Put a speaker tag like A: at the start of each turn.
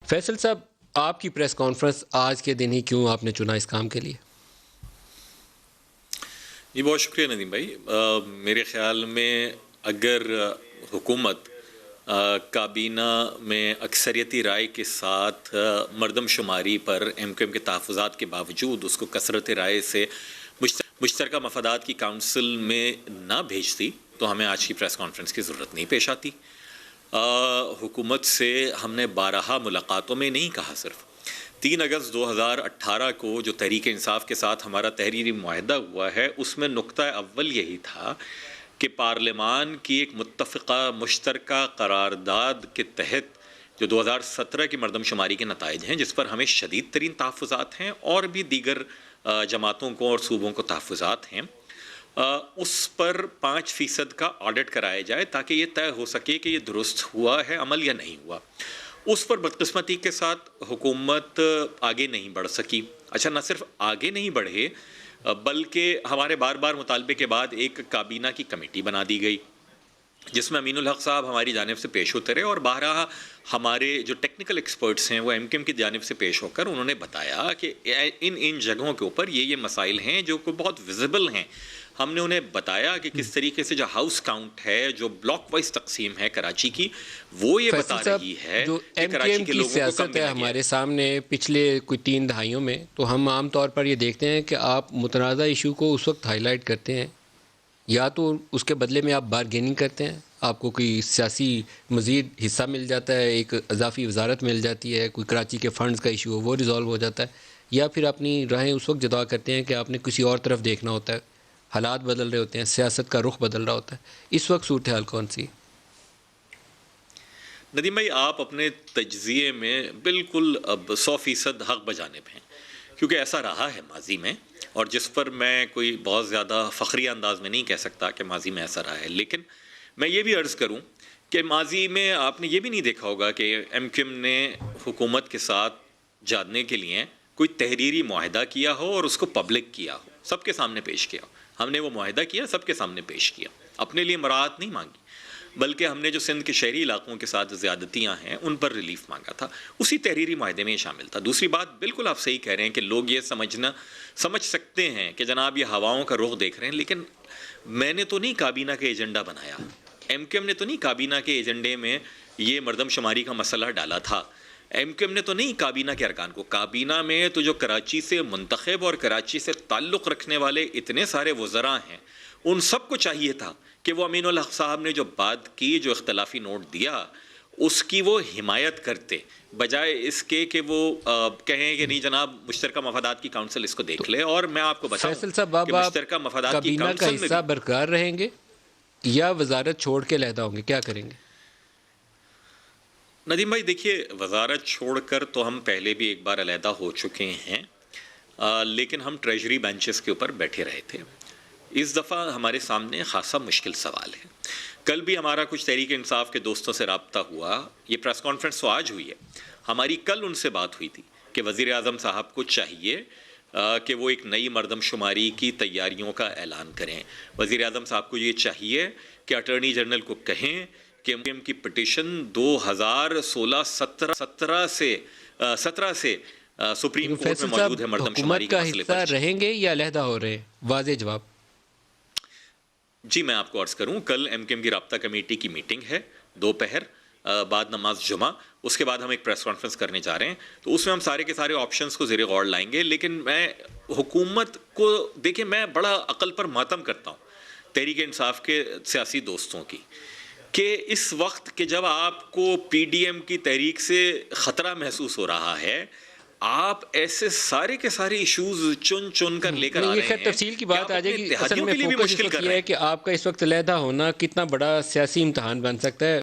A: فیصل صاحب، آپ کی پریس کانفرنس آج کے دن ہی کیوں آپ نے چنا اس کام کے لیے؟
B: جی بہت شکریہ ندیم بھائی. میرے خیال میں اگر حکومت کابینہ میں اکثریتی رائے کے ساتھ مردم شماری پر ایم کیو ایم کے تحفظات کے باوجود اس کو کثرت رائے سے مشترکہ مفادات کی کونسل میں نہ بھیجتی تو ہمیں آج کی پریس کانفرنس کی ضرورت نہیں پیش آتی. حکومت سے ہم نے بارہا ملاقاتوں میں نہیں کہا، صرف 3 اگست 2018 کو جو تحریک انصاف کے ساتھ ہمارا تحریری معاہدہ ہوا ہے، اس میں نقطہ اول یہی تھا کہ پارلیمان کی ایک متفقہ مشترکہ قرارداد کے تحت جو 2017 کی مردم شماری کے نتائج ہیں، جس پر ہمیں شدید ترین تحفظات ہیں اور بھی دیگر جماعتوں کو اور صوبوں کو تحفظات ہیں، اس پر 5% کا آڈٹ کرایا جائے تاکہ یہ طے ہو سکے کہ یہ درست ہوا ہے عمل یا نہیں ہوا. اس پر بدقسمتی کے ساتھ حکومت آگے نہیں بڑھ سکی. اچھا، نہ صرف آگے نہیں بڑھے بلکہ ہمارے بار بار مطالبے کے بعد ایک کابینہ کی کمیٹی بنا دی گئی جس میں امین الحق صاحب ہماری جانب سے پیش ہوتے رہے، اور بارہا ہمارے جو ٹیکنیکل ایکسپرٹس ہیں وہ ایم کیو ایم کی جانب سے پیش ہو کر انہوں نے بتایا کہ ان جگہوں کے اوپر یہ مسائل ہیں جو کہ بہت ویزیبل ہیں. ہم نے انہیں بتایا کہ کس طریقے سے جو ہاؤس کاؤنٹ ہے، جو بلاک وائز تقسیم ہے کراچی کی، وہ یہ بتا رہی ہے
A: جو
B: کہ
A: ایم کیو
B: کراچی
A: ایم
B: کے
A: کی
B: لوگوں کو کم
A: سیاست ہے
B: ملا
A: ہمارے
B: گیا.
A: سامنے پچھلے کوئی 3 دہائیوں میں، تو ہم عام طور پر یہ دیکھتے ہیں کہ آپ متنازع ایشو کو اس وقت ہائی لائٹ کرتے ہیں یا تو اس کے بدلے میں آپ بارگیننگ کرتے ہیں، آپ کو کوئی سیاسی مزید حصہ مل جاتا ہے، ایک اضافی وزارت مل جاتی ہے، کوئی کراچی کے فنڈز کا ایشو ہو وہ ریزالو ہو جاتا ہے، یا پھر اپنی راہیں اس وقت جدا کرتے ہیں کہ آپ نے کسی اور طرف دیکھنا ہوتا ہے، حالات بدل رہے ہوتے ہیں، سیاست کا رخ بدل رہا ہوتا ہے. اس وقت صورتحال کون سی؟
B: ندیم بھائی، آپ اپنے تجزیے میں بالکل اب 100% حق بجانب ہیں، کیونکہ ایسا رہا ہے ماضی میں، اور جس پر میں کوئی بہت زیادہ فخریہ انداز میں نہیں کہہ سکتا کہ ماضی میں ایسا رہا ہے. لیکن میں یہ بھی عرض کروں کہ ماضی میں آپ نے یہ بھی نہیں دیکھا ہوگا کہ ایم کیو ایم نے حکومت کے ساتھ جاننے کے لیے کوئی تحریری معاہدہ کیا ہو اور اس کو پبلک کیا ہو، سب کے سامنے پیش کیا ہو. ہم نے وہ معاہدہ کیا، سب کے سامنے پیش کیا، اپنے لیے مراعات نہیں مانگی، بلکہ ہم نے جو سندھ کے شہری علاقوں کے ساتھ زیادتیاں ہیں ان پر ریلیف مانگا تھا. اسی تحریری معاہدے میں یہ شامل تھا. دوسری بات، بالکل آپ صحیح کہہ رہے ہیں کہ لوگ یہ سمجھ سکتے ہیں کہ جناب یہ ہواؤں کا رخ دیکھ رہے ہیں، لیکن میں نے تو نہیں کابینہ کا ایجنڈا بنایا، ایم کیو ایم نے تو نہیں کابینہ کے ایجنڈے میں یہ مردم شماری کا مسئلہ ڈالا تھا، ایم کیو ایم نے تو نہیں کابینہ کے ارکان کو. کابینہ میں تو جو کراچی سے منتخب اور کراچی سے تعلق رکھنے والے اتنے سارے وزراء ہیں، ان سب کو چاہیے تھا کہ وہ امین الحق صاحب نے جو بات کی، جو اختلافی نوٹ دیا، اس کی وہ حمایت کرتے، بجائے اس کے کہ وہ کہیں کہ نہیں جناب مشترکہ مفادات کی کونسل اس کو دیکھ لے. اور میں آپ کو بتاؤں
A: فیصل صاحب،
B: کہ
A: آپ
B: مشترکہ مفادات کی
A: کابینہ کا
B: کونسل میں
A: حصہ
B: بھی
A: برقرار رہیں گے یا وزارت چھوڑ کے علیحدہ ہوں گے؟ کیا کریں گے؟
B: ندیم بھائی دیکھیے، وزارت چھوڑ کر تو ہم پہلے بھی ایک بار علیحدہ ہو چکے ہیں، لیکن ہم ٹریجری بینچز کے اوپر بیٹھے رہے تھے. اس دفعہ ہمارے سامنے خاصا مشکل سوال ہے. کل بھی ہمارا کچھ تحریک انصاف کے دوستوں سے رابطہ ہوا، یہ پریس کانفرنس تو آج ہوئی ہے، ہماری کل ان سے بات ہوئی تھی کہ وزیر اعظم صاحب کو چاہیے کہ وہ ایک نئی مردم شماری کی تیاریوں کا اعلان کریں. وزیر اعظم صاحب کو یہ چاہیے کہ اٹارنی جنرل کو کہیں کہ ایم کیو ایم کی پٹیشن 2016-17 سے سپریم کورٹ میں موجود ہے مردم شماری کے مسئلے پر.
A: حکومت کا حصہ رہیں گے یا علیحدہ ہو رہے ہیں؟ واضح جواب.
B: جی میں آپ کو عرض کروں، کل ایم کیو ایم کی رابطہ کمیٹی کی میٹنگ ہے دوپہر بعد نماز جمعہ، اس کے بعد ہم ایک پریس کانفرنس کرنے جا رہے ہیں، تو اس میں ہم سارے کے سارے آپشنز کو زیر غور لائیں گے. لیکن میں حکومت کو دیکھیں، میں بڑا عقل پر ماتم کرتا ہوں تحریک انصاف کے سیاسی دوستوں کی، کہ اس وقت کہ جب آپ کو پی ڈی ایم کی تحریک سے خطرہ محسوس ہو رہا ہے، آپ ایسے سارے کے سارے ایشوز چن کر لے کر آ رہے ہیں.
A: خیر تفصیل کی بات آ جائے گی. اصل میں
B: کے لیے بھی
A: فوکس
B: مشکل
A: اس
B: کر
A: وقت یہ
B: رہے
A: ہے
B: ہیں
A: کہ آپ کا اس وقت علیحدہ ہونا کتنا بڑا سیاسی امتحان بن سکتا ہے.